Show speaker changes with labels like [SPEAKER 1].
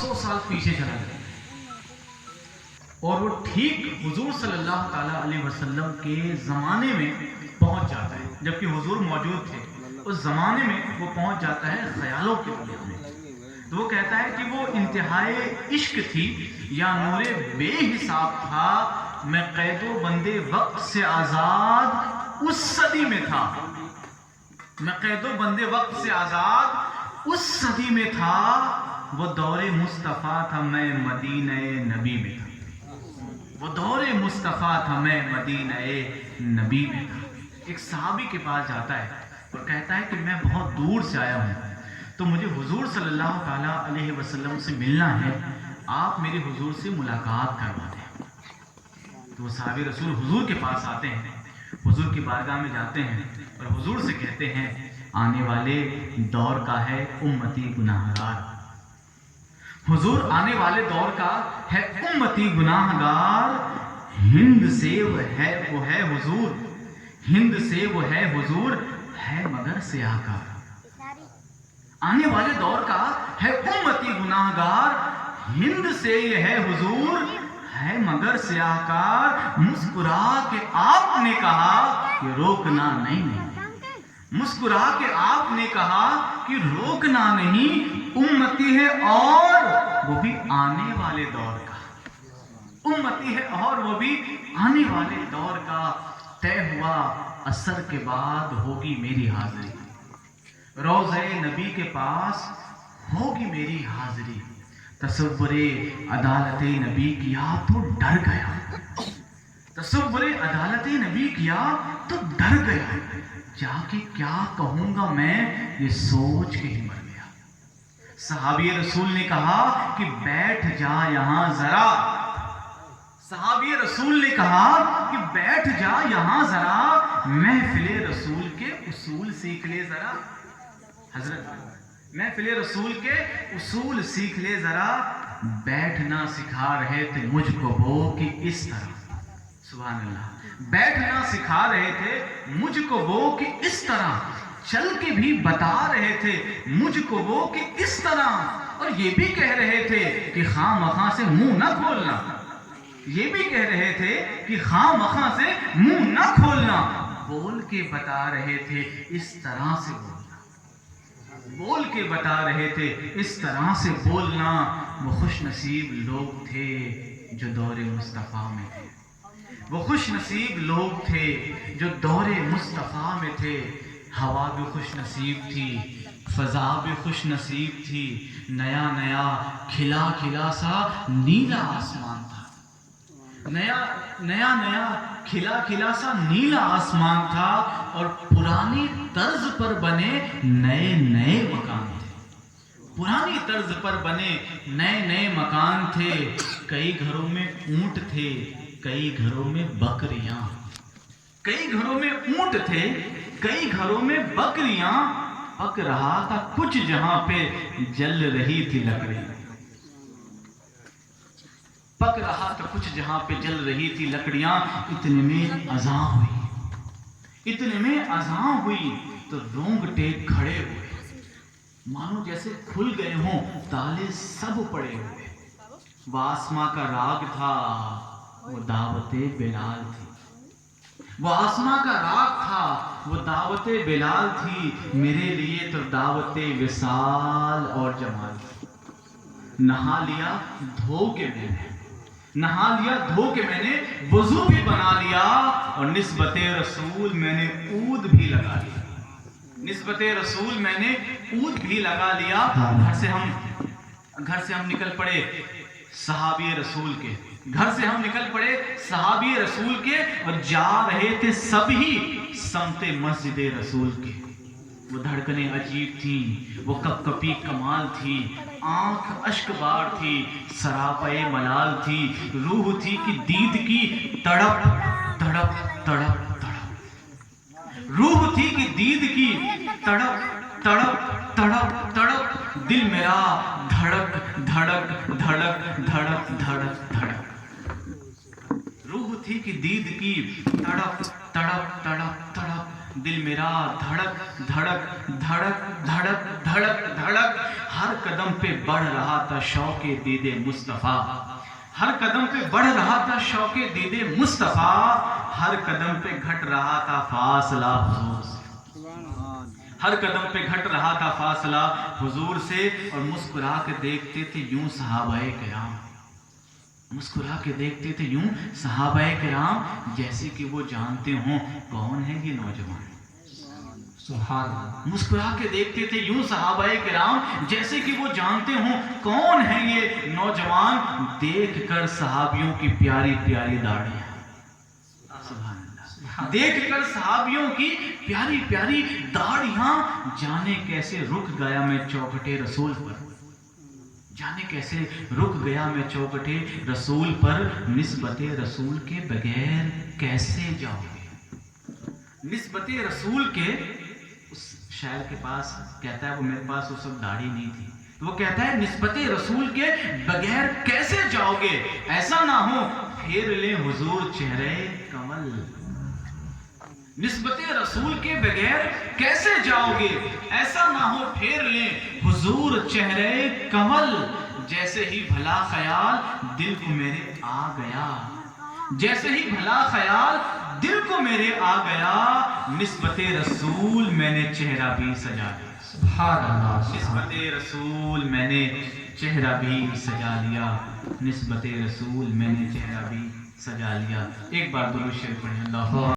[SPEAKER 1] 500 سال پیچھے چلا گیا اور وہ ٹھیک حضور صلی اللہ تعالیٰ علیہ وسلم کے زمانے میں پہنچ جاتا ہے، جبکہ حضور موجود تھے اس زمانے میں وہ پہنچ جاتا ہے خیالوں کی دنیا میں. تو وہ کہتا ہے کہ وہ انتہائی عشق تھی یا نور بے حساب تھا، میں قید و بندے وقت سے آزاد اس صدی میں تھا، میں قید و بندے وقت سے آزاد اس صدی میں تھا، وہ دور مصطفیٰ تھا میں مدینہ نبی میں تھا، وہ دور مصطفیٰ تھا میں مدینہ نبی میں تھا. ایک صحابی کے پاس جاتا ہے اور کہتا ہے کہ میں بہت دور سے آیا ہوں تو مجھے حضور صلی اللہ تعالیٰ علیہ وسلم سے ملنا ہے، آپ میرے حضور سے ملاقات کروا دیں. تو وہ صحابی رسول حضور کے پاس آتے ہیں، حضور کی بارگاہ میں جاتے ہیں اور حضور سے کہتے ہیں آنے والے دور کا ہے امتی گناہگار، حضور آنے والے دور کا ہے امتی گناہگار، ہند سے وہ ہے حضور، ہند سے وہ ہے حضور، ہے مگر سیاہکار. آنے والے دور کا ہے امتی گناہگار، ہند سے یہ ہے حضور، ہے مگر سیاہکار. مسکرا کے آپ نے کہا کہ روکنا نہیں، مسکرا کے آپ نے کہا کہ روکنا نہیں، امتی ہے اور وہ بھی آنے والے دور کا، امتی ہے اور وہ بھی آنے والے دور کا. طے ہوا عصر کے بعد ہوگی میری حاضری، روضہ نبی کے پاس ہوگی میری حاضری. تصور عدالت نبی کیا تو ڈر گیا، تصور عدالت نبی کیا تو ڈر گیا، جا کے کیا کہوں گا میں یہ سوچ کے ہی مر گیا. صحابی رسول نے کہا کہ بیٹھ جا یہاں ذرا، صحابی رسول نے کہا کہ بیٹھ جا یہاں ذرا، محفل رسول کے اصول سیکھ لے ذرا. حضرت محفل رسول کے اصول سیکھ لے ذرا، بیٹھنا سکھا رہے تھے مجھ کو وہ کہ اس طرح، سبحان اللہ، بیٹھنا سکھا رہے تھے مجھ کو وہ کہ اس طرح، چل کے بھی بتا رہے تھے مجھ کو وہ کہ اس طرح، اور یہ بھی کہہ رہے تھے کہ خواہ مخواہ سے منہ نہ کھولنا، یہ بھی کہہ رہے تھے کہ خواہ مخواہ سے منہ نہ کھولنا، بول کے بتا رہے تھے اس طرح سے بولنا، بول کے بتا رہے تھے اس طرح سے بولنا. وہ خوش نصیب لوگ تھے جو دور مصطفیٰ میں تھے، وہ خوش نصیب لوگ تھے جو دور مصطفیٰ میں تھے. ہوا بھی خوش نصیب تھی، فضا بھی خوش نصیب تھی، نیا نیا کھلا کھلا سا نیلا آسمان تھا، نیا کھلا کھلا سا نیلا آسمان تھا، اور پرانی طرز پر بنے نئے نئے مکان تھے، پرانی طرز پر بنے نئے نئے مکان تھے. کئی گھروں میں اونٹ تھے، کئی گھروں میں بکریاں، کئی گھروں میں اونٹ تھے، کئی گھروں میں بکریاں. پک رہا تھا کچھ جہاں پہ جل رہی تھی لکڑیاں، پک رہا تھا کچھ جہاں پہ جل رہی تھی لکڑیاں. اتنے میں اذان ہوئی، اتنے میں اذان ہوئی تو رونگٹے کھڑے ہوئے، مانو جیسے کھل گئے ہوں تالے سب پڑے ہوئے. وہ آسماں کا راگ تھا، وہ دعوت بلال تھی، وہ آسماں کا راگ تھا، وہ دعوت بلال تھی. میرے لیے تو دعوت وصال اور جمال تھی. نہا لیا دھو کے میں نے، نہا لیا دھو کے میں نے، وضو بھی بنا لیا، اور نسبت رسول میں نے عود بھی لگا لیا، نسبت رسول میں نے عود بھی لگا لیا. گھر سے ہم نکل پڑے صحابی رسول کے، گھر سے ہم نکل پڑے صحابی رسول کے، اور جا رہے تھے سبھی سمت مسجد رسول کے. وہ دھڑکنیں عجیب تھیں، وہ کپ کپی کمال تھی، آنکھ اشک بار تھی، سراپے ملال تھی، روح تھی کہ دید کی تڑپ تڑپ تڑپ تڑپ، روح تھی کہ دید کی تڑپ تڑپ تڑپ تڑپ. دل میرا دھڑک دھڑک دھڑک دھڑک دھڑک دھڑک، روح تھی کہ دید کی تڑپ تڑپ تڑپ تڑپ. دل میرا دھڑک دھڑک دھڑک دھڑک دھڑک دھڑک، ہر قدم پہ بڑھ رہا تھا شوق دید مصطفیٰ، ہر قدم پہ بڑھ رہا تھا شوق دید مصطفیٰ، ہر قدم پہ گھٹ رہا تھا فاصلہ حضور سے، ہر قدم پہ گھٹ رہا تھا فاصلہ حضور سے، اور مسکرا کے دیکھتے تھے یوں صحابہ کرام، مسکرا کے دیکھتے تھے یوں صحابہ کرام، جیسے کہ وہ جانتے ہوں کون ہے یہ نوجوان، سبحان اللہ، مسکرا کے دیکھتے تھے یوں صحابہ کرام، جیسے کہ وہ جانتے ہوں کون ہے یہ نوجوان، دیکھ کر صحابیوں کی پیاری پیاری داڑھیاں، سبحان اللہ، دیکھ کر صحابیوں کی پیاری پیاری داڑھیاں، جانے کیسے رک گیا میں چوکھٹے رسول پر، جانے کیسے رک گیا میں چوکھٹے رسول پر، نسبت رسول کے بغیر کیسے جاؤ گے، نسبت رسول کے، اس شاعر کے پاس کہتا ہے وہ میرے پاس اس وقت داڑھی نہیں تھی، تو وہ کہتا ہے نسبت رسول کے بغیر کیسے جاؤ گے، ایسا نہ ہو پھیر لیں حضور چہرے کمل، نسبت رسول کے بغیر کیسے جاؤ گے، ایسا نہ ہو پھیر لیں حضور چہرے کمل، جیسے ہی بھلا خیال دل کو میرے آ گیا، جیسے ہی بھلا خیال دل کو میرے آ گیا، نسبت رسول میں نے چہرہ بھی سجا لیا، سبحان اللہ، نسبت رسول میں نے چہرہ بھی سجا لیا، نسبت رسول میں نے چہرہ بھی سجا لیا۔ ایک بار درود شریف پڑھیں، اللہ